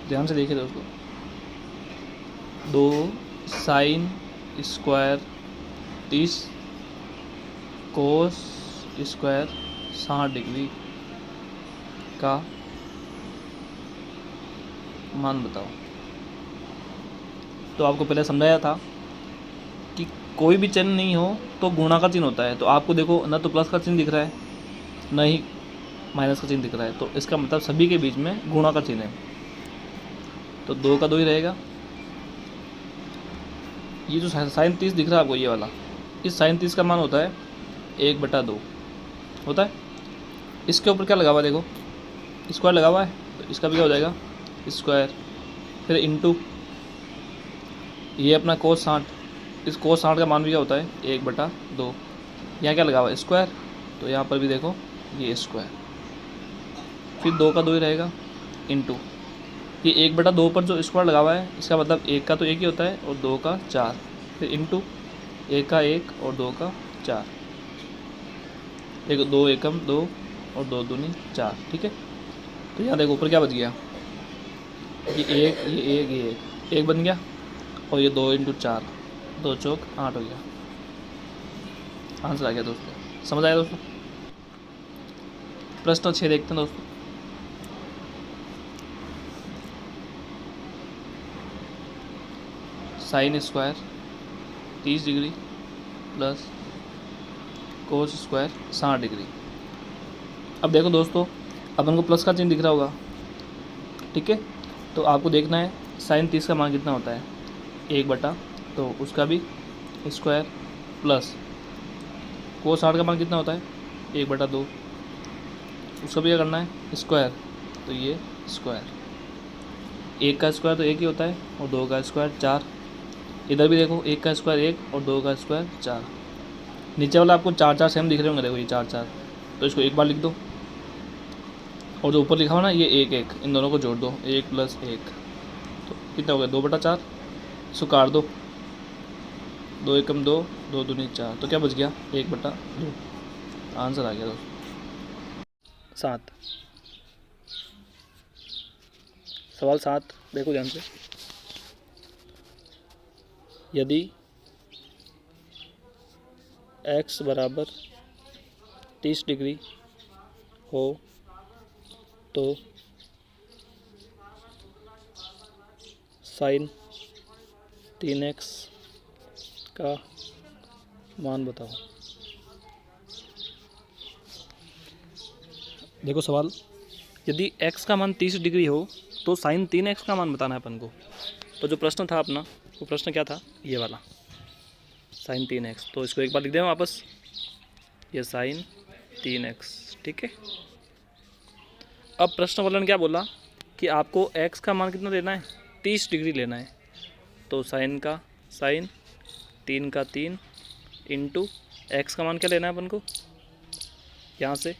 ध्यान से देखिए दोस्तों, 2 sine square 30 cos square 60 degree का मान बताओ। तो आपको पहले समझाया था कि कोई भी चिन्ह नहीं हो तो गुणा का चिन्ह होता है। तो आपको देखो ना तो प्लस का चिन्ह दिख रहा है, ना ही माइनस का चिन्ह दिख रहा है, तो इसका मतलब सभी के बीच में गुणा का चिन्ह है। तो 2 का 2 ही रहेगा। ये जो साइन 30 दिख रहा है आपको, ये वाला, इस साइन 30 का मान होता है 1/2 होता है। इसके ऊपर क्या लगा हुआ है देखो, स्क्वायर लगा हुआ है, तो इसका भी क्या हो जाएगा स्क्वायर, फिर इंटू ये अपना कोस 60, इस कोस 60 का मान भी क्या होता है 1/2। यहाँ क्या लगा हुआ है स्क्वायर, तो यहाँ पर भी देखो ये स्क्वायर, फिर 2 का 2 ही रहेगा इंटू ये 1/2 पर जो स्क्वायर लगा हुआ है, इसका मतलब 1 का तो 1 ही होता है और 2 का 4, फिर इंटू 1 का 1 और 2 का 4, 2 एकम 2 और 2 दूनी 4, ठीक है। तो यहाँ देखो ऊपर क्या बच गया, ये 1 ये 1 ये 1 बन गया, और ये 2 × 4 2 चौक 8 हो गया। आंसर आ गया दोस्तों, समझ आया दोस्तों। प्रश्न 6 देखते हैं दोस्तों। Sine square 30 degree plus cos square 60 degree. अब देखो दोस्तों, अपन को प्लस का चिन्ह दिख रहा होगा, ठीक है। तो आपको देखना है साइन 30 का मान कितना होता है 1/, तो उसका भी स्क्वायर, प्लस कोस 60 का मान कितना होता है 1/2, उसका भी क्या करना है स्क्वायर, तो ये स्क्वायर, 1 का स्क्वायर तो 1 ही होता है और 2 का स्क्वायर 4। इधर भी देखो 1 का स्क्वायर 1 और 2 का स्क्वायर 4। नीचे वाला आपको 4 सेम दिख रहे होंगे, देखो ये 4, तो इसको एक बार लिख दो, और जो ऊपर लिखा हुआ ना ये 1 इन दोनों को जोड़ दो, 1 + 1, तो कितना हो गया 2/4, इसको काट दो, 2 एकम 2 2 दूनी 4, तो क्या बच गया 1/2। आंसर आ गया दोस्तों 7। सवाल 7 देखो ध्यान से, यदि x = 30 डिग्री हो तो साइन 3x का मान बताओ। देखो सवाल, यदि x का मान 30 डिग्री हो तो साइन 3x का मान बताना है अपन को। तो जो प्रश्न था अपना, वो प्रश्न क्या था, ये वाला साइन 3x, तो इसको एक बार लिख दें वापस, ये साइन 3x, ठीक है। अब प्रश्न वाला क्या बोला कि आपको x का मान कितना लेना है 30 डिग्री लेना है, तो साइन 3 का 3 इंटू x का मान क्या लेना है अपन को, यहाँ से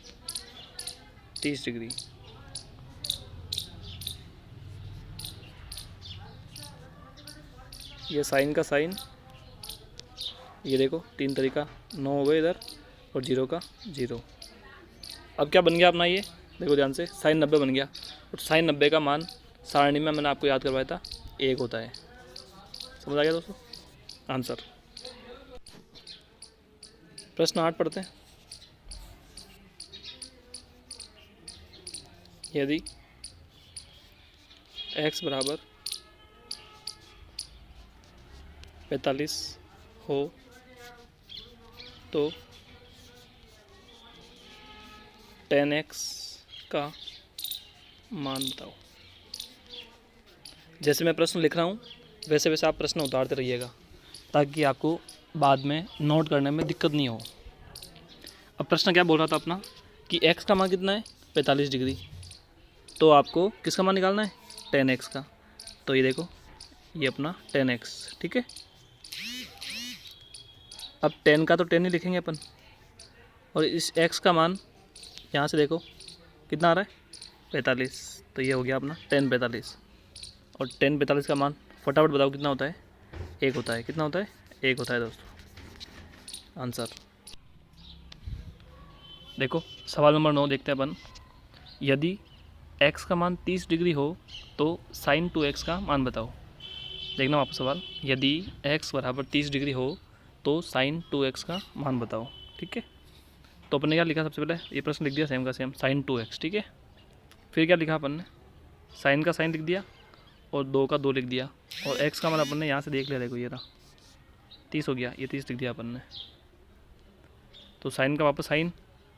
30 डिग्री, ये साइन का साइन, ये देखो 3 तरीका 9 हो गए इधर, और 0 का 0। अब क्या बन गया अपना, ये देखो ध्यान से, साइन 90 बन गया, और साइन 90 का मान सारणी में मैंने आपको याद करवाया था 1 होता है। समझ आ गया दोस्तों आंसर। प्रश्न 8 पढ़ते हैं। यदि x = 45 हो तो tan x का मान बताओ। जैसे मैं प्रश्न लिख रहा हूँ वैसे वैसे आप प्रश्न उतारते रहिएगा, ताकि आपको बाद में नोट करने में दिक्कत नहीं हो। अब प्रश्न क्या बोल रहा था अपना कि x का मान कितना है 45 डिग्री, तो आपको किसका मान निकालना है tan x का। तो ये देखो ये अपना tan x, ठीक है। अब tan का तो 10 ही लिखेंगे अपन, और इस x का मान यहाँ से देखो कितना आ रहा है 45, तो ये हो गया अपना tan 45, और tan 45 का मान फटाफट बताओ कितना होता है 1 होता है। कितना होता है 1 होता है दोस्तों आंसर। देखो सवाल नंबर 9 देखते हैं अपन। यदि x का मान 30 डिग्री हो तो साइन 2x का मान बताओ। देखना वापस सवाल, यदि x बराबर 30 डिग्री हो तो साइन 2x का मान बताओ। ठीक है, तो अपन ने क्या लिखा, सबसे पहले ये प्रश्न लिख दिया सेम का सेम, साइन 2x। ठीक है, फिर क्या लिखा अपन ने, साइन का साइन लिख दिया और 2 का 2 लिख दिया, और x का मान अपन ने यहाँ से देख लिया, देखो ये रहा 30 हो गया, ये 30 लिख दिया अपन ने। तो साइन का वापस साइन,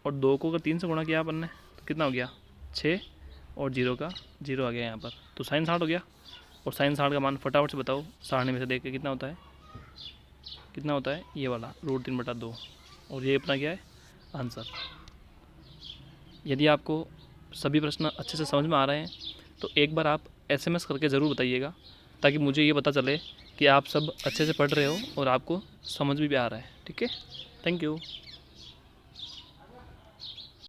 और 2 को अगर 3 से गुणा किया अपन ने तो कितना हो गया 6, और 0 का 0 आ गया यहाँ पर, तो साइन 60 हो गया। और साइन 60 का मान फटाफट से बताओ, 60 में से देख के कितना होता है, कितना होता है ये वाला √3/2, और ये अपना क्या है आंसर। यदि आपको सभी प्रश्न अच्छे से समझ में आ रहे हैं तो एक बार आप SMS करके ज़रूर बताइएगा, ताकि मुझे ये पता चले कि आप सब अच्छे से पढ़ रहे हो और आपको समझ भी आ रहा है। ठीक है, थैंक यू।